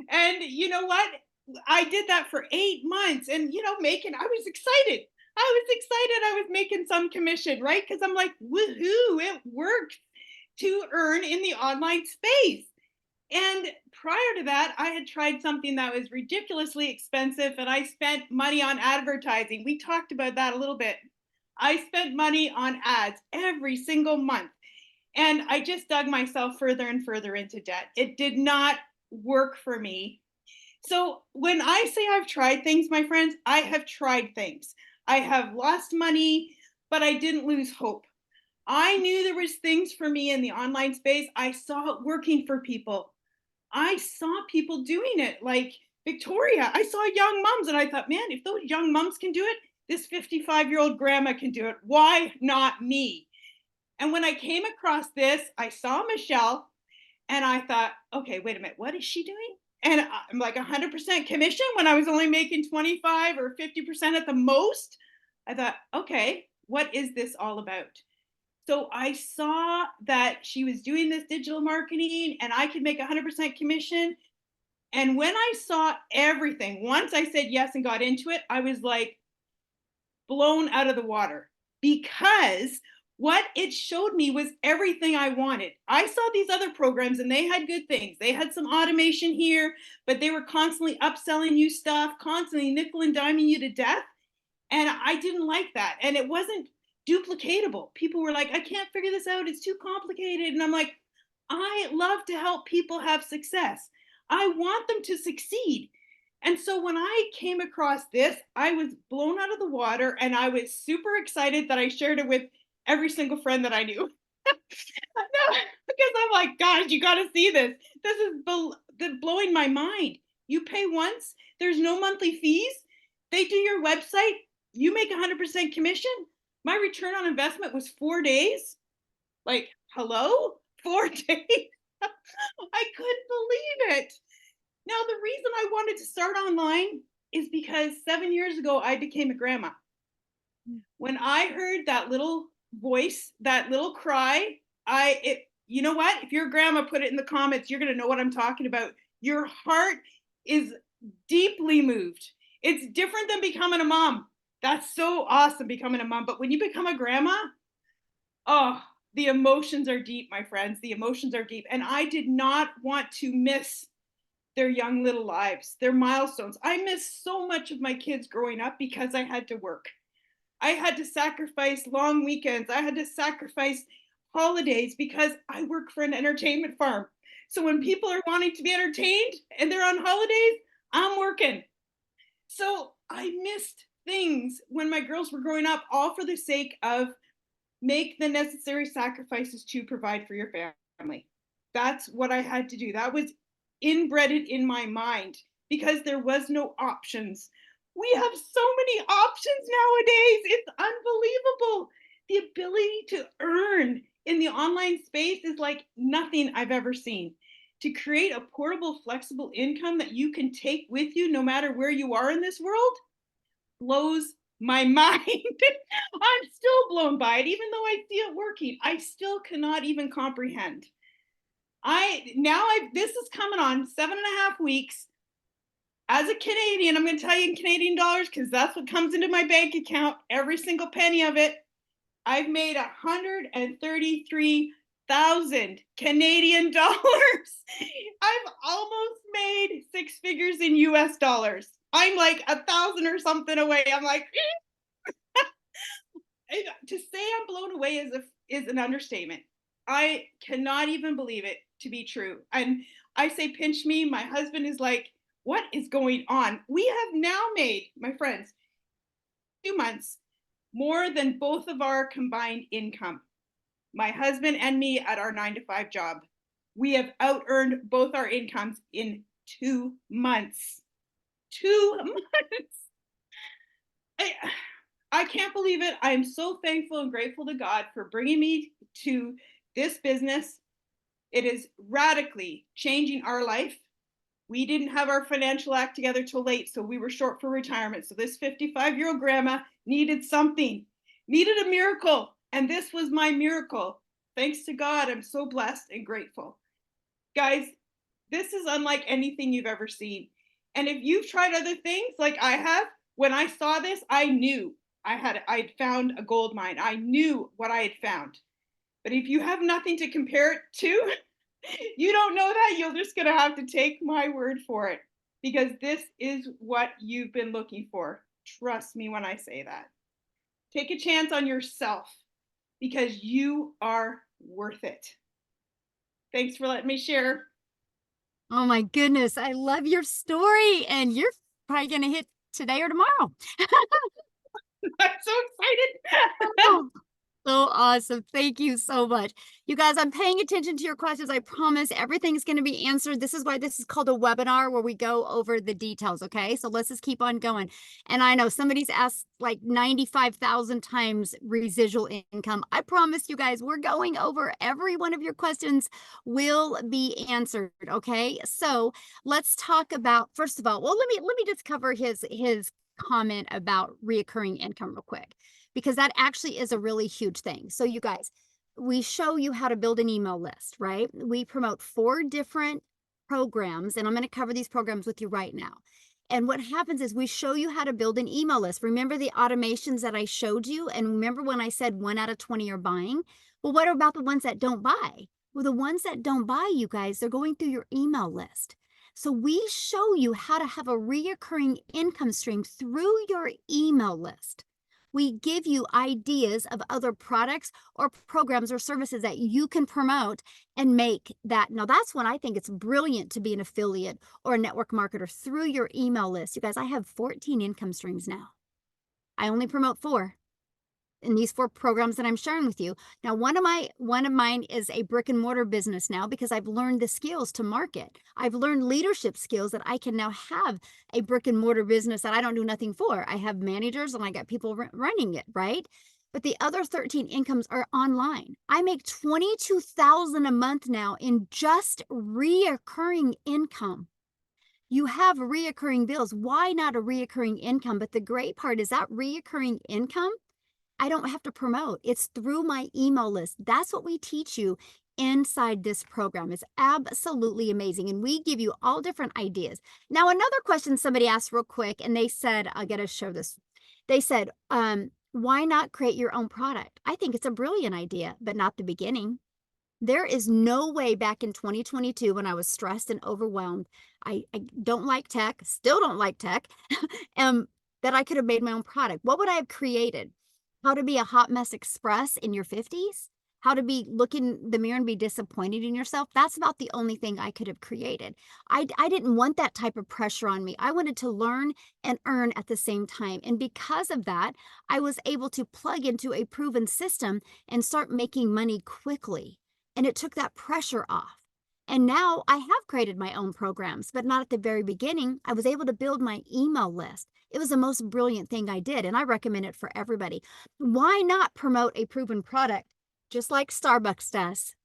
And you know what? I did that for 8 months and, I was excited. I was making some commission, right? Because I'm like, woohoo, it worked to earn in the online space. And prior to that, I had tried something that was ridiculously expensive and I spent money on advertising. We talked about that a little bit. I spent money on ads every single month. And I just dug myself further and further into debt. It did not work for me. So when I say I've tried things, my friends, I have tried things. I have lost money, but I didn't lose hope. I knew there was things for me in the online space. I saw it working for people. I saw people doing it, like Victoria. I saw young moms and I thought, man, if those young moms can do it, this 55-year-old grandma can do it. Why not me? And when I came across this, I saw Michelle and I thought, okay, wait a minute, what is she doing? And I'm like 100% commission when I was only making 25 or 50% at the most. I thought, okay, what is this all about? So I saw that she was doing this digital marketing and I could make 100% commission. And when I saw everything, once I said yes and got into it, I was like blown out of the water because what it showed me was everything I wanted. I saw these other programs and they had good things. They had some automation here, but they were constantly upselling you stuff, constantly nickel and diming you to death. And I didn't like that. And it wasn't duplicatable. People were like, I can't figure this out. It's too complicated. And I'm like, I love to help people have success. I want them to succeed. And so when I came across this, I was blown out of the water and I was super excited that I shared it with every single friend that I knew. No, because I'm like, gosh, you got to see this. This is blowing my mind. You pay once, there's no monthly fees. They do your website, you make 100% commission. My return on investment was 4 days. Like, hello? 4 days? I couldn't believe it. Now, the reason I wanted to start online is because 7 years ago, I became a grandma. When I heard that little voice, that little cry, you know what? If you're a grandma, put it in the comments. You're going to know what I'm talking about. Your heart is deeply moved. It's different than becoming a mom. That's so awesome becoming a mom. But when you become a grandma, oh, the emotions are deep, my friends. The emotions are deep. And I did not want to miss their young little lives, their milestones. I missed so much of my kids growing up because I had to work. I had to sacrifice long weekends. I had to sacrifice holidays because I work for an entertainment farm. So when people are wanting to be entertained and they're on holidays, I'm working. So I missed things when my girls were growing up, all for the sake of make the necessary sacrifices to provide for your family. That's what I had to do. That was inbred in my mind because there was no options. We have so many options nowadays. It's unbelievable. The ability to earn in the online space is like nothing I've ever seen. To create a portable, flexible income that you can take with you no matter where you are in this world blows my mind. I'm still blown by it, even though I see it working. I still cannot even comprehend. This is coming on 7.5 weeks. As a Canadian, I'm going to tell you in Canadian dollars because that's what comes into my bank account, every single penny of it. I've made 133,000 Canadian dollars. I've almost made 6 figures in US dollars. I'm like 1,000 or something away. I'm like, to say I'm blown away is an understatement. I cannot even believe it to be true. And I say, pinch me. My husband is like, what is going on? We have now made, my friends, 2 months, more than both of our combined income. My husband and me at our 9-to-5 job. We have out-earned both our incomes in 2 months. 2 months. I can't believe it. I am so thankful and grateful to God for bringing me to this business. It is radically changing our life. We didn't have our financial act together till late, so we were short for retirement. So this 55-year-old grandma needed something, needed a miracle. And this was my miracle. Thanks to God, I'm so blessed and grateful. Guys, this is unlike anything you've ever seen. And if you've tried other things like I have, when I saw this, I knew I'd found a gold mine. I knew what I had found. But if you have nothing to compare it to, you don't know that, you're just going to have to take my word for it because this is what you've been looking for. Trust me when I say that. Take a chance on yourself because you are worth it. Thanks for letting me share. Oh my goodness. I love your story. And you're probably going to hit today or tomorrow. I'm so excited. So awesome. Thank you so much. You guys, I'm paying attention to your questions. I promise everything's going to be answered. This is why this is called a webinar where we go over the details. Okay. So let's just keep on going. And I know somebody's asked like 95,000 times residual income. I promise you guys, we're going over every one of your questions will be answered. Okay. So let's talk about, first of all, well, let me just cover his comment about reoccurring income real quick, because that actually is a really huge thing. So you guys, we show you how to build an email list, right? We promote 4 different programs, and I'm going to cover these programs with you right now. And what happens is we show you how to build an email list. Remember the automations that I showed you? And remember when I said 1 out of 20 are buying? Well, what about the ones that don't buy? Well, the ones that don't buy, you guys, they're going through your email list. So we show you how to have a reoccurring income stream through your email list. We give you ideas of other products or programs or services that you can promote and make that. Now, that's when I think it's brilliant to be an affiliate or a network marketer through your email list. You guys, I have 14 income streams now. I only promote 4 in these 4 programs that I'm sharing with you. Now, one of mine is a brick and mortar business now because I've learned the skills to market. I've learned leadership skills that I can now have a brick and mortar business that I don't do nothing for. I have managers and I got people running it, right? But the other 13 incomes are online. I make $22,000 a month now in just reoccurring income. You have reoccurring bills. Why not a reoccurring income? But the great part is that reoccurring income, I don't have to promote. It's through my email list. That's what we teach you inside this program. It's absolutely amazing. And we give you all different ideas. Now, another question somebody asked real quick, and they said, I got to show this. They said, why not create your own product? I think it's a brilliant idea, but not the beginning. There is no way back in 2022 when I was stressed and overwhelmed, I don't like tech, still don't like tech, that I could have made my own product. What would I have created? How to be a hot mess express in your 50s? How to be look in the mirror and be disappointed in yourself? That's about the only thing I could have created. I didn't want that type of pressure on me. I wanted to learn and earn at the same time. And because of that, I was able to plug into a proven system and start making money quickly. And it took that pressure off. And now I have created my own programs, but not at the very beginning. I was able to build my email list. It was the most brilliant thing I did, and I recommend it for everybody. Why not promote a proven product just like Starbucks does?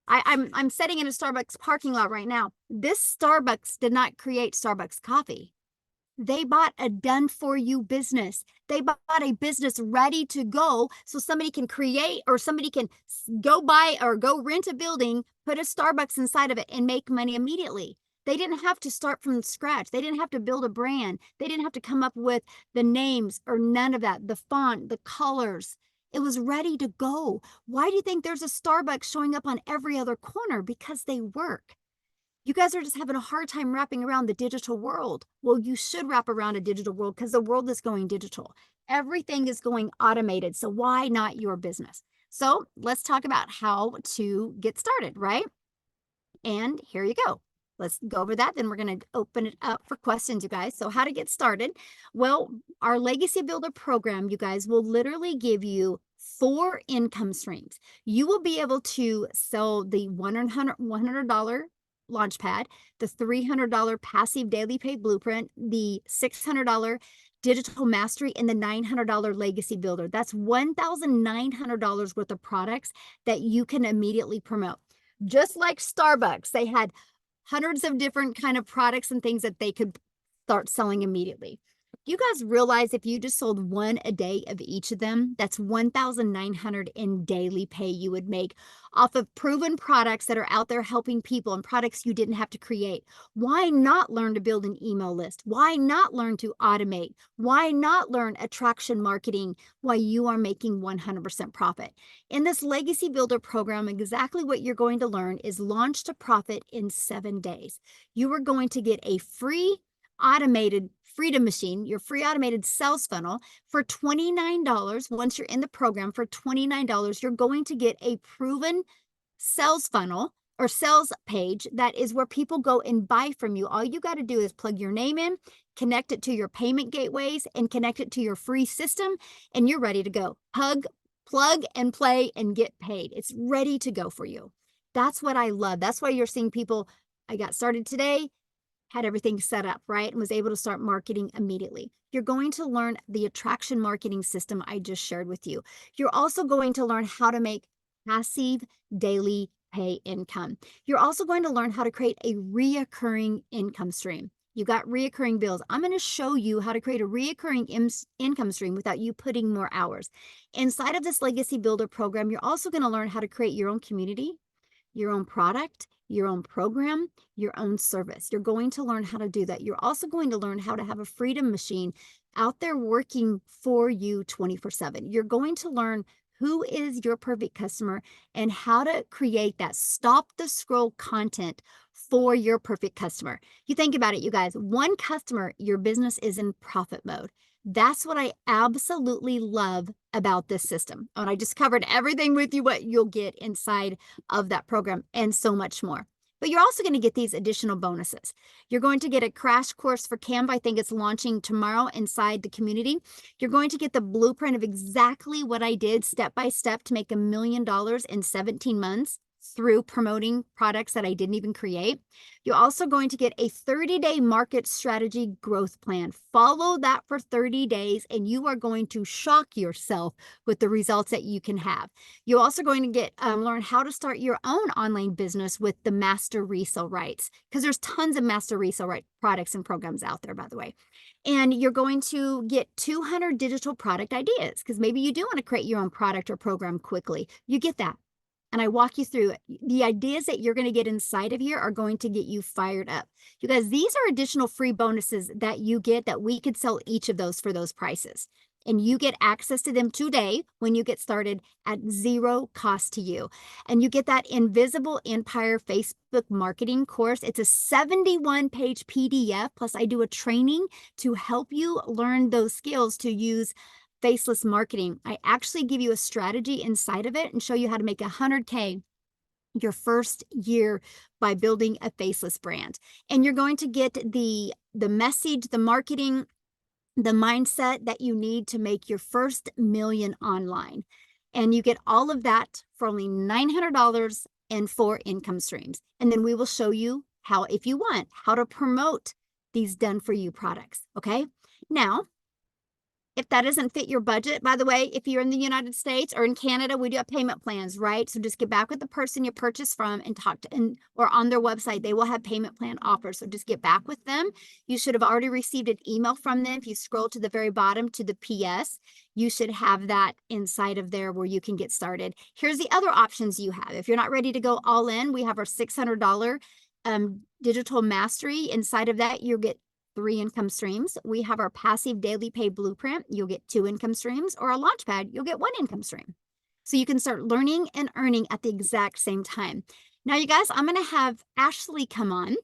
I'm sitting in a Starbucks parking lot right now. This Starbucks did not create Starbucks coffee. They bought a done for you business. They bought a business ready to go so somebody can create or somebody can go buy or go rent a building, put a Starbucks inside of it and make money immediately. They didn't have to start from scratch. They didn't have to build a brand. They didn't have to come up with the names or none of that, the font, the colors. It was ready to go. Why do you think there's a Starbucks showing up on every other corner? Because they work. You guys are just having a hard time wrapping around the digital world. Well, you should wrap around a digital world because the world is going digital. Everything is going automated. So why not your business? So let's talk about how to get started, right? And here you go. Let's go over that. Then we're going to open it up for questions, you guys. So how to get started? Well, our Legacy Builder program, you guys, will literally give you 4 income streams. You will be able to sell the $100 Launchpad, the $300 passive daily pay blueprint, the $600 digital mastery, and the $900 legacy builder. That's $1,900 worth of products that you can immediately promote. Just like Starbucks, they had hundreds of different kind of products and things that they could start selling immediately. You guys realize if you just sold 1 a day of each of them, that's $1,900 in daily pay you would make off of proven products that are out there helping people and products you didn't have to create. Why not learn to build an email list? Why not learn to automate? Why not learn attraction marketing while you are making 100% profit? In this Legacy Builder program, exactly what you're going to learn is launch to profit in 7 days. You are going to get a free automated Freedom Machine, your free automated sales funnel for $29. Once you're in the program for $29, you're going to get a proven sales funnel or sales page that is where people go and buy from you. All you got to do is plug your name in, connect it to your payment gateways, and connect it to your free system, and you're ready to go. Plug and play and get paid. It's ready to go for you. That's what I love. That's why you're seeing people, I got started today, had everything set up, right? And was able to start marketing immediately. You're going to learn the attraction marketing system I just shared with you. You're also going to learn how to make passive daily pay income. You're also going to learn how to create a reoccurring income stream. You got reoccurring bills. I'm going to show you how to create a reoccurring income stream without you putting more hours. Inside of this Legacy Builder program, you're also going to learn how to create your own community, your own product, your own program, your own service. You're going to learn how to do that. You're also going to learn how to have a Freedom Machine out there working for you 24/7. You're going to learn who is your perfect customer and how to create that stop the scroll content for your perfect customer. You think about it, you guys, 1 customer, your business is in profit mode. That's what I absolutely love about this system. And I just covered everything with you, what you'll get inside of that program and so much more. But you're also going to get these additional bonuses. You're going to get a crash course for Canva. I think it's launching tomorrow inside the community. You're going to get the blueprint of exactly what I did step by step to make $1 million in 17 months through promoting products that I didn't even create. You're also going to get a 30-day market strategy growth plan. Follow that for 30 days and you are going to shock yourself with the results that you can have. You're also going to get learn how to start your own online business with the master resale rights, because there's tons of master resale right products and programs out there, by the way. And you're going to get 200 digital product ideas, because maybe you do want to create your own product or program quickly. You get that. and I walk you through it. The ideas that you're going to get inside of here are going to get you fired up. You guys, these are additional free bonuses that you get that we could sell each of those for those prices. And you get access to them today when you get started at zero cost to you. And you get that Invisible Empire Facebook marketing course. It's a 71-page PDF, plus I do a training to help you learn those skills to use faceless marketing. I actually give you a strategy inside of it and show you how to make 100K your first year by building a faceless brand. And you're going to get the message, the marketing, the mindset that you need to make your first million online. And you get all of that for only $900 and 4 income streams. And then we will show you how, if you want, how to promote these done for you products. Okay. Now, if that doesn't fit your budget, by the way, if you're in the United States or in Canada, we do have payment plans, right? So just get back with the person you purchased from and talk to, or on their website, they will have payment plan offers. So just get back with them. You should have already received an email from them. If you scroll to the very bottom to the PS, you should have that inside of there where you can get started. Here's the other options you have. If you're not ready to go all in, we have our $600 digital mastery. Inside of that, you'll get 3 income streams. We have our passive daily pay blueprint. You'll get 2 income streams, or a launchpad, you'll get 1 income stream. So you can start learning and earning at the exact same time. Now, you guys, I'm going to have Ashley come on,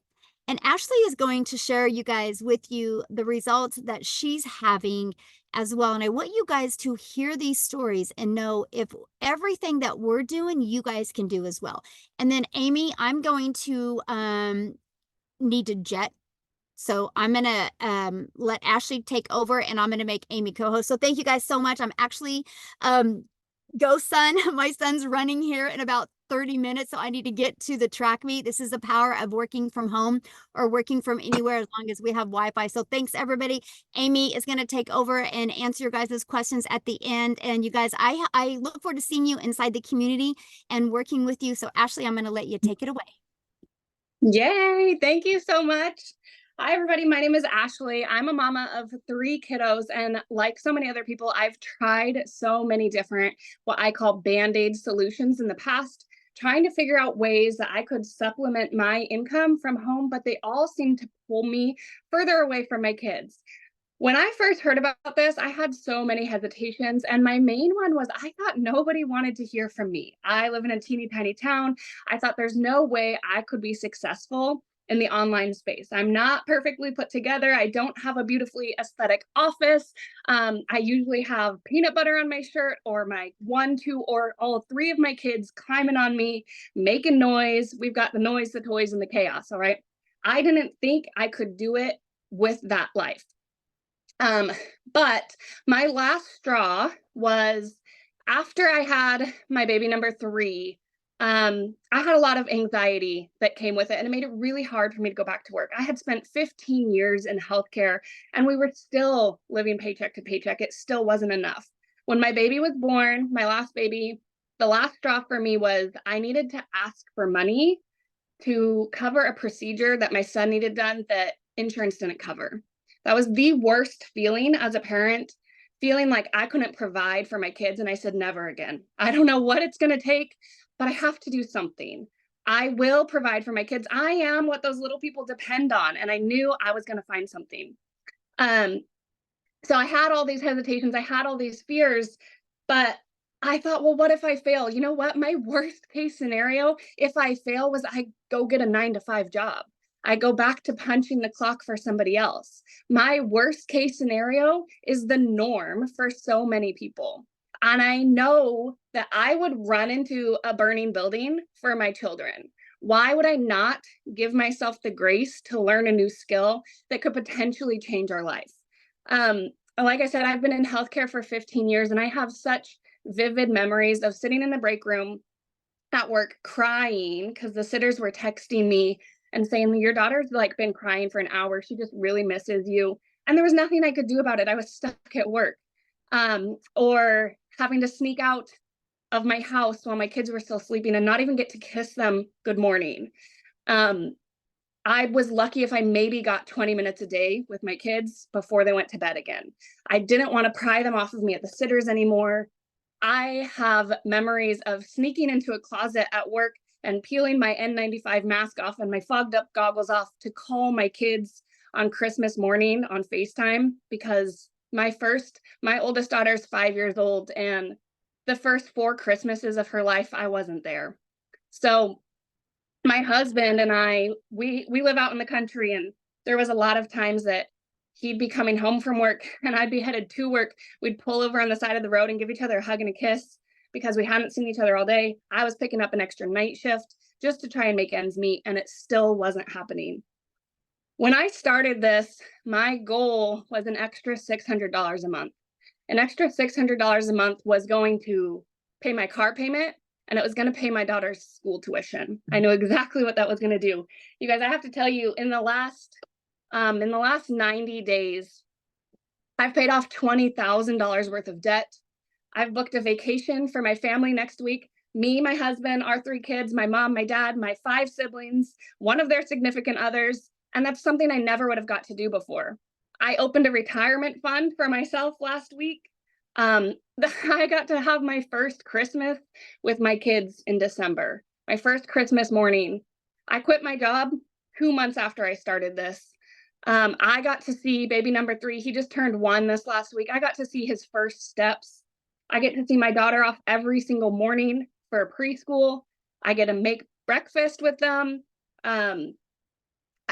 and Ashley is going to share you guys with you the results that she's having as well. And I want you guys to hear these stories and know if everything that we're doing, you guys can do as well. And then Amy, I'm going to need to jet. So I'm going to let Ashley take over, and I'm going to make Amy co-host. So thank you guys so much. I'm actually, go son, my son's running here in about 30 minutes. So I need to get to the track meet. This is the power of working from home or working from anywhere as long as we have Wi-Fi. So thanks everybody. Amy is going to take over and answer your guys' questions at the end. And you guys, I look forward to seeing you inside the community and working with you. So Ashley, I'm going to let you take it away. Yay, thank you so much. Hi, everybody. My name is Ashley. I'm a mama of 3 kiddos, and like so many other people, I've tried so many different, what I call Band-Aid solutions in the past, trying to figure out ways that I could supplement my income from home, but they all seem to pull me further away from my kids. When I first heard about this, I had so many hesitations, and my main one was I thought nobody wanted to hear from me. I live in a teeny tiny town. I thought there's no way I could be successful in the online space. I'm not perfectly put together. I don't have a beautifully aesthetic office. I usually have peanut butter on my shirt, or my 1, 2, or all 3 of my kids climbing on me, making noise. We've got the noise, the toys, and the chaos, all right? I didn't think I could do it with that life. But my last straw was after I had my baby number 3. I had a lot of anxiety that came with it, and it made it really hard for me to go back to work. I had spent 15 years in healthcare, and we were still living paycheck to paycheck. It still wasn't enough. When my baby was born, my last baby, the last straw for me was I needed to ask for money to cover a procedure that my son needed done that insurance didn't cover. That was the worst feeling as a parent, feeling like I couldn't provide for my kids. And I said, never again. I don't know what it's going to take, but I have to do something. I will provide for my kids. I am what those little people depend on. And I knew I was going to find something. So I had all these hesitations. I had all these fears, but I thought, well, what if I fail? You know what? My worst case scenario, if I fail, was I go get a 9-to-5 job. I go back to punching the clock for somebody else. My worst case scenario is the norm for so many people. And I know that I would run into a burning building for my children. Why would I not give myself the grace to learn a new skill that could potentially change our life? Like I said, I've been in healthcare for 15 years, and I have such vivid memories of sitting in the break room at work crying because the sitters were texting me and saying, your daughter's like been crying for an hour. She just really misses you. And there was nothing I could do about it. I was stuck at work. Or having to sneak out of my house while my kids were still sleeping and not even get to kiss them good morning. I was lucky if I maybe got 20 minutes a day with my kids before they went to bed again. I didn't want to pry them off of me at the sitters anymore. I have memories of sneaking into a closet at work and peeling my N95 mask off and my fogged up goggles off to call my kids on Christmas morning on FaceTime, because my oldest daughter's 5 years old, and the first 4 Christmases of her life, I wasn't there. So my husband and I, we live out in the country, and there was a lot of times that he'd be coming home from work and I'd be headed to work. We'd pull over on the side of the road and give each other a hug and a kiss because we hadn't seen each other all day. I was picking up an extra night shift just to try and make ends meet, and it still wasn't happening. When I started this, my goal was an extra $600 a month. An extra $600 a month was going to pay my car payment, and it was going to pay my daughter's school tuition. I knew exactly what that was going to do. You guys, I have to tell you, in the last 90 days, I've paid off $20,000 worth of debt. I've booked a vacation for my family next week. Me, my husband, our 3 kids, my mom, my dad, my 5 siblings, one of their significant others. And that's something I never would have got to do before. I opened a retirement fund for myself last week. I got to have my first Christmas with my kids in December, my first Christmas morning. I quit my job 2 months after I started this. I got to see baby number 3. He just turned 1 this last week. I got to see his first steps. I get to see my daughter off every single morning for preschool. I get to make breakfast with them.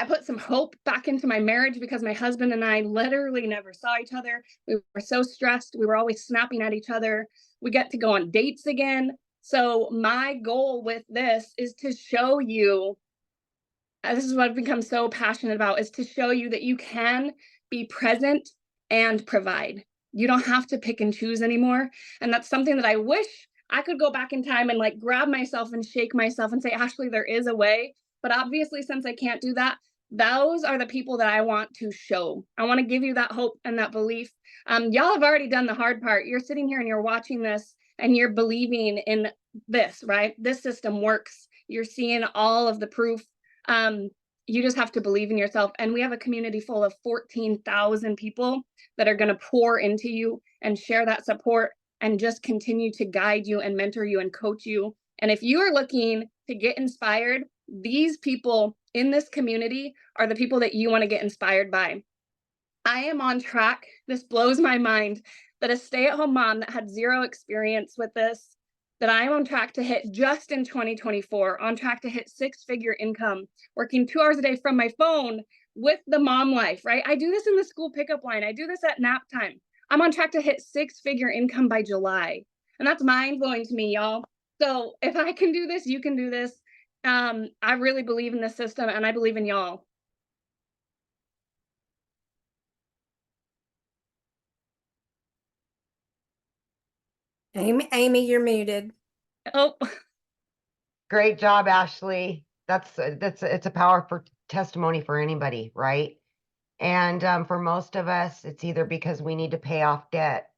I put some hope back into my marriage because my husband and I literally never saw each other. We were so stressed. We were always snapping at each other. We get to go on dates again. So my goal with this is to show you, this is what I've become so passionate about, is to show you that you can be present and provide. You don't have to pick and choose anymore. And that's something that I wish I could go back in time and like grab myself and shake myself and say, Ashley, there is a way. But obviously, since I can't do that, those are the people that I want to show. I want to give you that hope and that belief. Y'all have already done the hard part. You're sitting here and you're watching this and you're believing in this, right? This system works. You're seeing all of the proof. You just have to believe in yourself. And we have a community full of 14,000 people that are going to pour into you and share that support and just continue to guide you and mentor you and coach you. And if you are looking to get inspired, these people in this community are the people that you want to get inspired by. I am on track. This blows my mind that a stay-at-home mom that had 0 experience with this, that I'm on track to hit just in 2024, on track to hit 6-figure income, working 2 hours a day from my phone with the mom life, right? I do this in the school pickup line. I do this at nap time. I'm on track to hit 6-figure income by July. And that's mind-blowing to me, y'all. So if I can do this, you can do this. I really believe in this system, and I believe in y'all. Amy, you're muted. Oh, Great job, Ashley. It's a powerful testimony for anybody, right? And for most of us, it's either because we need to pay off debt,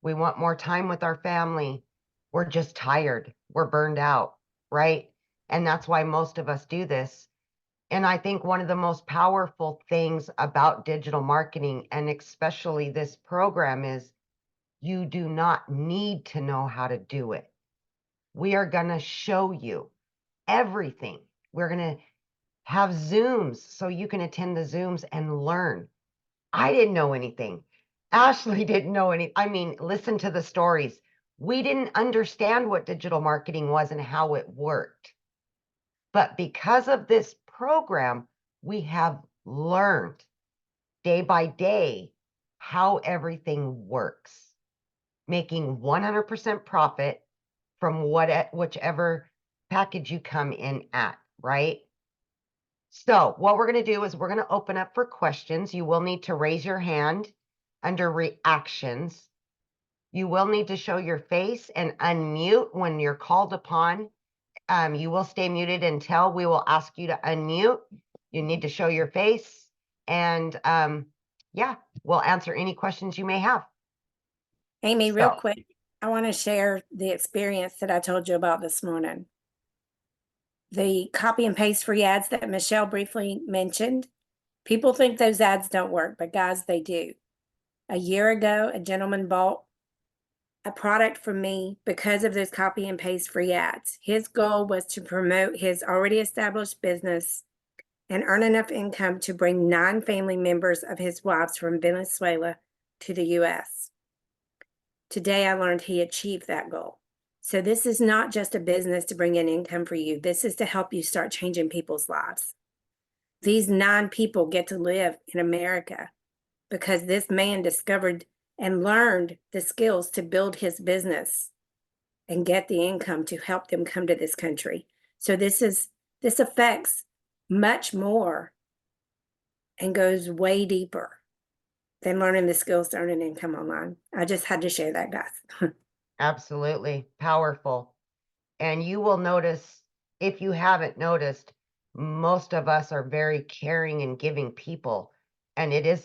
we want more time with our family, we're just tired, we're burned out, right? And that's why most of us do this. And I think one of the most powerful things about digital marketing, and especially this program, is you do not need to know how to do it. We are going to show you everything. We're going to have Zooms so you can attend the Zooms and learn. I didn't know anything. Ashley didn't know any. I mean, listen to the stories. We didn't understand what digital marketing was and how it worked. But because of this program, we have learned day by day how everything works, making 100% profit from whichever package you come in at, right? So what we're going to do is we're going to open up for questions. You will need to raise your hand under reactions. You will need to show your face and unmute when you're called upon. You will stay muted until we will ask you to unmute. You need to show your face, and yeah, we'll answer any questions you may have. Amy, real quick, I want to share the experience that I told you about this morning. The copy and paste free ads that Michelle briefly mentioned. People think those ads don't work, but guys, they do. A year ago, a gentleman bought a product from me because of those copy and paste free ads. His goal was to promote his already established business and earn enough income to bring 9 family members of his wives from Venezuela to the US. Today, I learned he achieved that goal. So this is not just a business to bring in income for you. This is to help you start changing people's lives. These 9 people get to live in America because this man discovered and learned the skills to build his business and get the income to help them come to this country. So this affects much more and goes way deeper than learning the skills to earn an income online. I just had to share that, guys. Absolutely powerful. And you will notice, if you haven't noticed, most of us are very caring and giving people. And it is